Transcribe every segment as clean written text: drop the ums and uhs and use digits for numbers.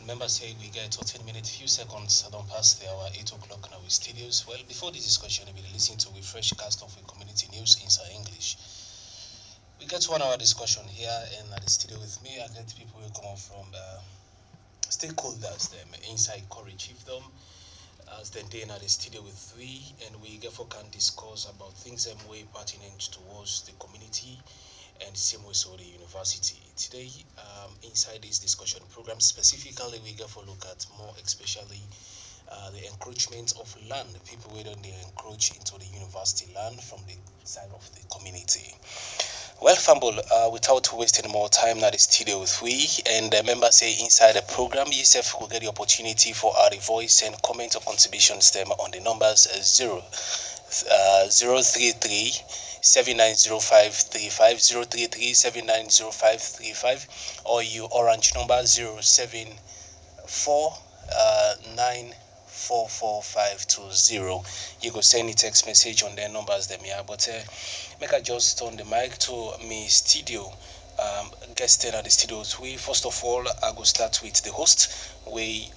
Remember, say we get 14 minutes, few seconds. I don't pass the hour 8 o'clock now with studios. Well, before this discussion, we'll be listening to a fresh cast of a community news inside English. We get 1 hour discussion here, and at the studio with me, I get people who come up from stakeholders, them inside Kori Chiefdom, as then they in the studio with we, and we therefore can discuss about things that way pertinent towards the community and same way so the university. Today, inside this discussion program, specifically we get for look at more especially the encroachment of land. People where they encroach into the university land from the side of the community. Well, Fumble, without wasting more time, now the studio with we and members say inside the program, yourself will get the opportunity for our voice and comment or contributions them on the numbers 033 790535 033 or you orange number 074 You go send a text message on their numbers them here, but make I just turn the mic to me studio guest at the studios. We first of all I go start with the host. We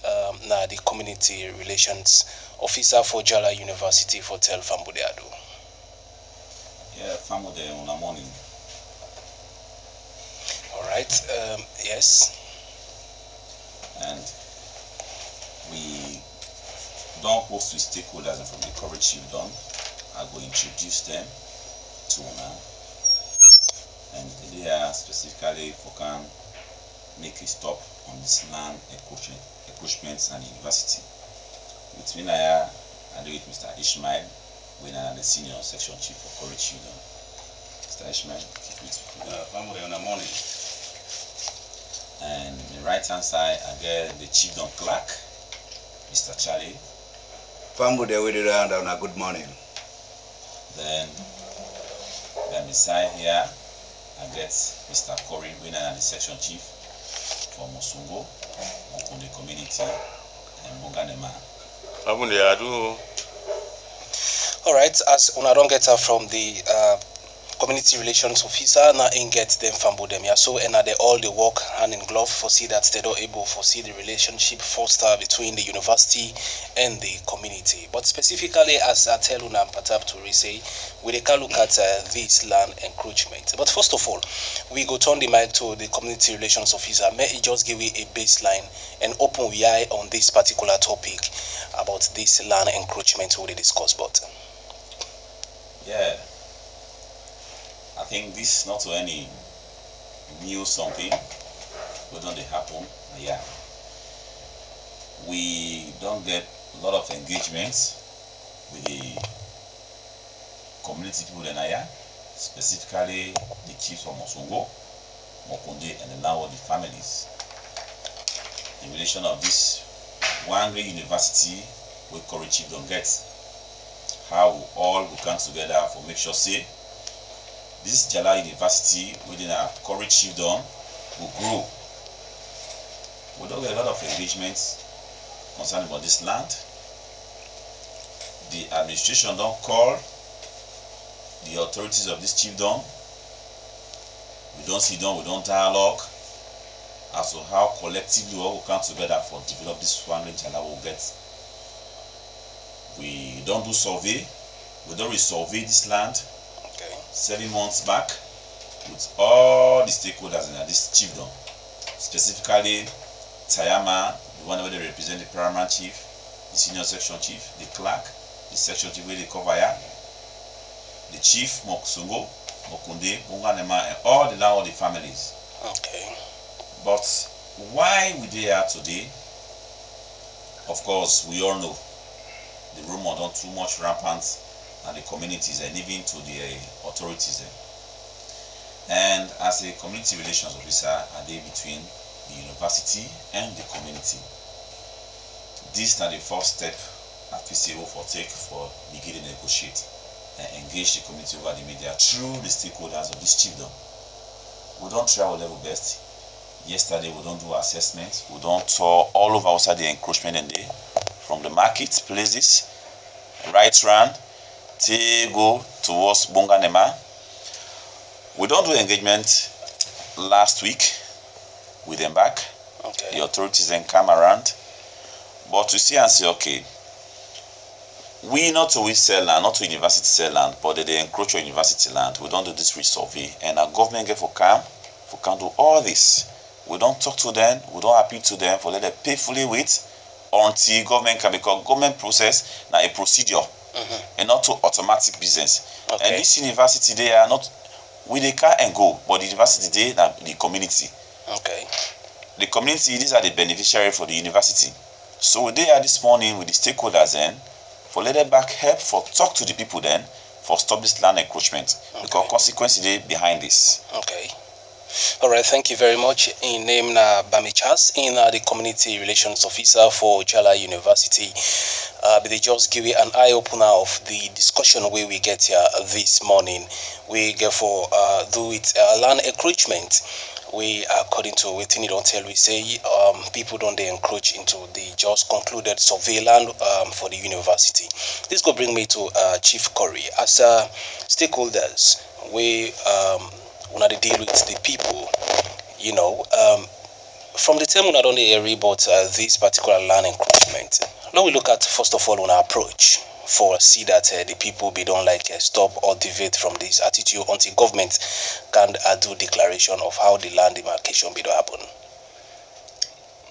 now the community relations officer for Jala University for Tel Fambudeado. Yeah, Fambude on a morning. All right. Yes. And we don't host with stakeholders from the Kori Chiefdom. I will introduce them to now. And they are specifically for can make a stop on this land encroachments and university. With me I do with Mr. Ishmael, when I am the senior section chief for Kori Chiefdom. Mr. Ishmael, keep it Family on the morning. And on the right hand side I get the Chiefdom clerk, Mr. Charlie. Family way around on a good morning. Then beside here I get Mr. Kori, when I am the section chief for Mosungo, Okunde community, and Moganema. Family I do. All right, as when I don't get her from the community relations officer, now in get them from them, yeah. So and they all the work hand in glove for see that they don't able for see the relationship foster between the university and the community. But specifically, as I tell Una Patap to say, we can look at this land encroachment. But first of all, we go turn the mic to the community relations officer. May he just give you a baseline and open we eye on this particular topic about this land encroachment we discuss about. Yeah, I think this is not any new something, but don't they happen? Yeah, we don't get a lot of engagements with the community people in Aya, specifically the chiefs of Mosongo, Mokunde, and the landlord families, in relation of this one great university where Kori Chiefdom gets. How we all will come together for make sure say this Jala University within our Kori Chiefdom will grow. We don't get a lot of engagements concerning about this land. The administration don't call the authorities of this chiefdom. We don't sit down, we don't dialogue as to how collectively we all will come together for develop this one Jala will get. We don't do survey. We don't resurvey this land. Okay. 7 months back with all the stakeholders in this chiefdom, specifically Tayama, the one where they represent the paramount chief, the senior section chief, the clerk, the section chief where they cover here, the chief Moksungo, Mokunde, Bunganema, and all the landlord families. Okay. But why we they are today? Of course, we all know the rumor don't too much rampant and the communities and even to the authorities. And as a community relations officer, are they between the university and the community? This is the first step at PCO for take for beginning to negotiate and engage the community over the media through the stakeholders of this chiefdom. We don't try our level best. Yesterday we don't do assessment. We don't tour all over outside the encroachment and the from the market places, right round, till go towards Bunganema. We don't do engagement last week with them back. Okay. The authorities then come around. But to see and say, okay, we not to we sell land, not to university sell land, but they encroach on university land. We don't do this resurvey, and our government get for can do all this. We don't talk to them, we don't appeal to them for let them payfully wait until government can, because government process now a procedure and not to automatic business. Okay. And this university they are not we they can and go, but the university they na the community. Okay. The community, these are the beneficiary for the university. So they are this morning with the stakeholders then for let them back help for talk to the people then for stop this land encroachment. Okay. Because consequences they behind this. Okay. All right, thank you very much. In name na Bami Charles, in the community relations officer for Jala University. They just give you an eye opener of the discussion where we get here this morning. We get for do it land encroachment. We according to waiting it don't tell we say people don't they encroach into the just concluded survey land for the university. This will bring me to Chief Kori. As stakeholders, we want to deal with the people, you know, from the time we not only area but this particular land encroachment. Now we look at first of all on our approach for see that the people be don't like stop or deviate from this attitude until government can do declaration of how the land demarcation be to happen.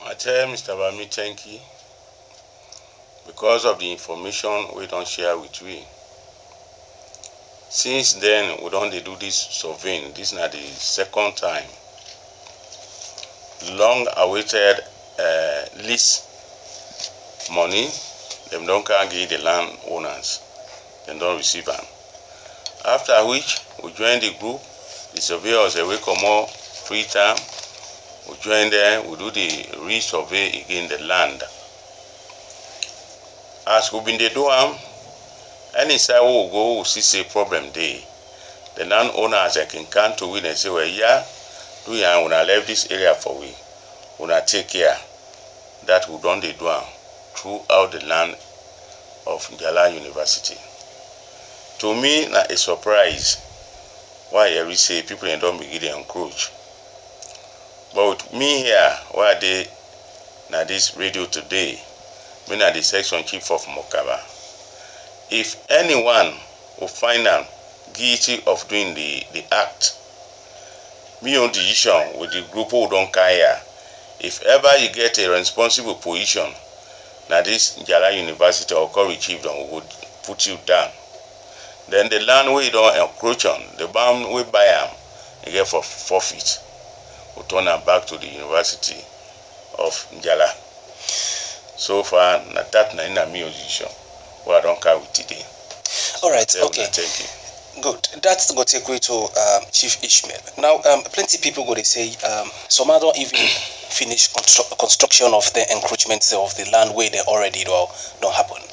I tell Mr. Bami, thank you. Because of the information we don't share with we. Since then, we don't do this surveying. This is not the second time. Long awaited lease money, them don't can give the land owners. They don't receive them. After which, we join the group. The surveyors, we come more free time. We join them, we do the resurvey again the land. As we been they do any side we go, we see problem there. The landowners can come to win and say, well, yeah, do ya when I left this area for we, when I take care that we don't do throughout the land of Jala University. To me, na a surprise why every say people don't begin to encroach. But with me here, why they na this radio today, me na the section chief of Mokaba. If anyone will find them guilty of doing the act, me on decision with the group who don't care. If ever you get a responsible position, now this Jala University or Kori Chiefdom would put you down. Then the land we don't encroach on, the bound we buy them, you get for forfeit. We turn them back to the University of Jala. So far, not that na in a me position. Well, I don't care with today. All right, okay. Thank you. Good. That's going to take way to Chief Ishmael. Now, plenty people go to say some don't even finish construction of the encroachments of the land where they already don't happen.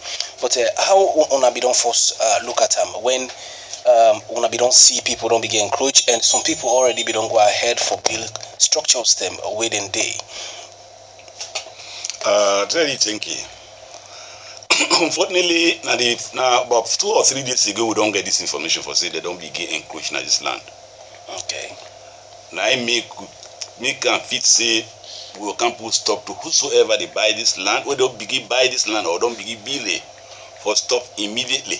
But how una be don't first look at them when una be don't see people don't begin encroach and some people already be don't go ahead for build structures them within day. Thank you. Unfortunately, now about 2 or 3 days ago, we don't get this information for say they don't begin encroaching at this land. Okay. Now I make and fit say we can put stop to whosoever they buy this land, we don't begin buy this land or don't begin build it for stop immediately.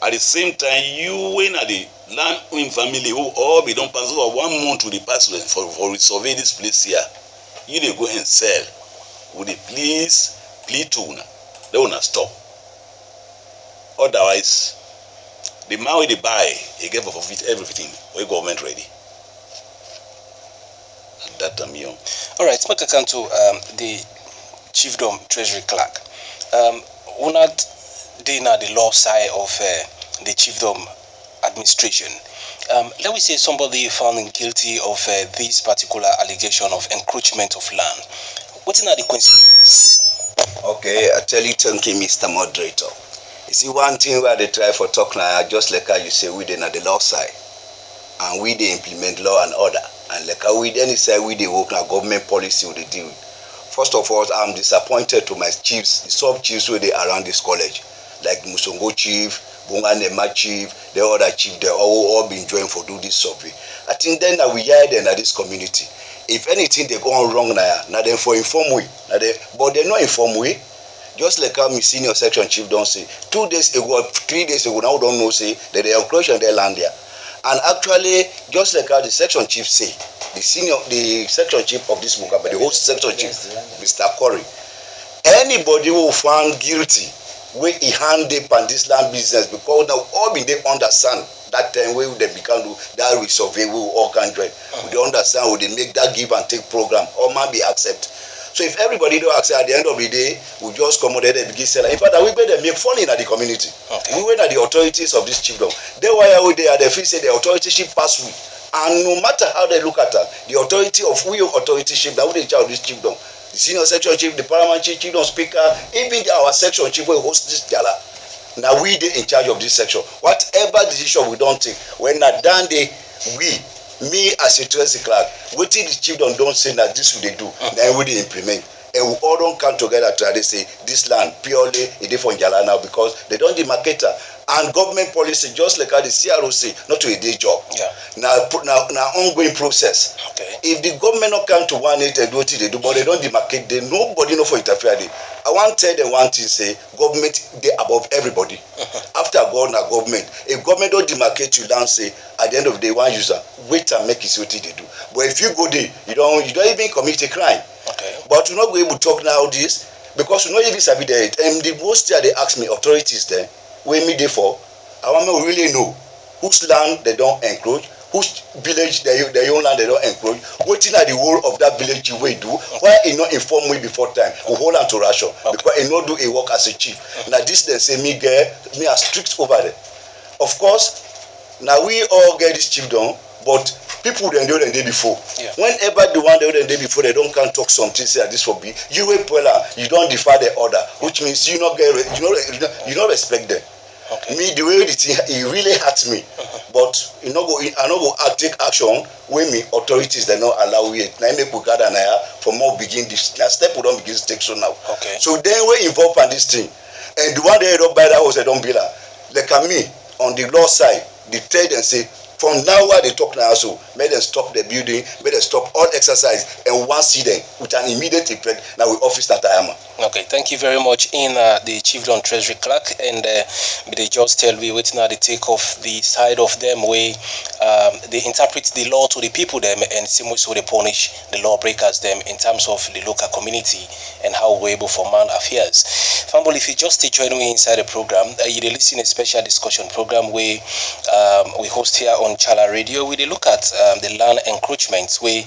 At the same time, you when at the land owning family who all be don't pass over 1 month to the pass for survey this place here, you they go and sell. Would they please to una, they will not stop. Otherwise, the man wey they buy, he get for forfeit everything. We government ready. And that young. All right, make a come to the Chiefdom Treasury Clerk. Una dey na the law side of the Chiefdom administration. Let me say somebody found guilty of this particular allegation of encroachment of land. What are the consequences? Okay, I tell you, thank you, Mr. Moderator. You see, one thing where they try for talk now, just like how you say, we dey na the law side, and we dey implement law and order, and like how we any side we dey work na government policy we dey deal with. First of all, I'm disappointed to my chiefs, the sub chiefs who they around this college, like Musongo chief, Bunganema chief, the other chief, they all been joined for do this survey. I think then that we hear them at this community. if anything they go on wrong now them for inform we, but they no inform we. Just like how my senior section chief don't say 2 days ago, 3 days ago, now don't know say that they encroach on their land there. And actually, just like how the section chief say, the section chief of this Mukaba, the whole section chief, Mr. Kori, anybody who found guilty, wey he hand dey on this land business, because now all been dey understand that time wey dem become do that resurvey wey we all can join. We dey understand, we dey make that give and take program, all man be accept. So if everybody don't accept, at the end of the day, we just come out there and begin selling. In fact, we better make fun in the community. Okay. We went at the authorities of this chiefdom. They were there, they feel say the authority pass we. And no matter how they look at her, the authority of we authority that we in charge of this chiefdom. The senior section chief, the paramount chief, chiefdom speaker, even our section chief will host this gala. Now we dey in charge of this section. Whatever decision we don't take, when na done day, me as a trustee clerk, wetin the chiefdom don say na this we dey do, na we dey implement. And we all don come together to say this land purely e dey for Njala now, because they don demarcate her. And government policy, just like how the CRO say, not to a day job. Yeah. Now ongoing process. Okay. If the government not come to 180 and do what they do, but they don't demarcate, they nobody know for interfere. I want to tell them one thing, say government they above everybody. After God na government. If government don't demarcate you down, say at the end of the day, one user wait and make it what they do. But if you go there, you don't even commit a crime. Okay. But you're not going to talk now this because you know even sabi there. And the most they ask me authorities there. Wey me dey for, I want to really know whose land they don't encroach, whose village their own land they don't encroach, wetin are the whole of that village wey do, why e not inform me before time, we hold on to ration, because e no do a work as a chief. Now this they say me are strict over there. Of course, now we all get this chiefdom, but people they do the day before. Yeah. Whenever the one they do the day before, they don't can talk something say this for be. You wait you don't defy the order, which means you not respect them. Okay. Me the way the thing it really hurts me, but I no go take action when me authorities they not allow it. Now make we gather now for more begin this. Now step we don't begin to take so now. Okay. So then we involved in this thing, and the one they don't buy that house they don't build her. Like me on the law side, they tell them say from now while they talk now, so make them stop the building, make them stop all exercise, and one see them with an immediate effect. Now we office that I am. Okay, thank you very much. In the Chiefdom Treasury Clerk, and they just tell me waiting now they take off the side of them way they interpret the law to the people them, and same way so they punish the lawbreakers them in terms of the local community and how we're able for man affairs. Famble, if you just join me inside the program, you listen a special discussion program where we host here on Chala Radio. We look at the land encroachments where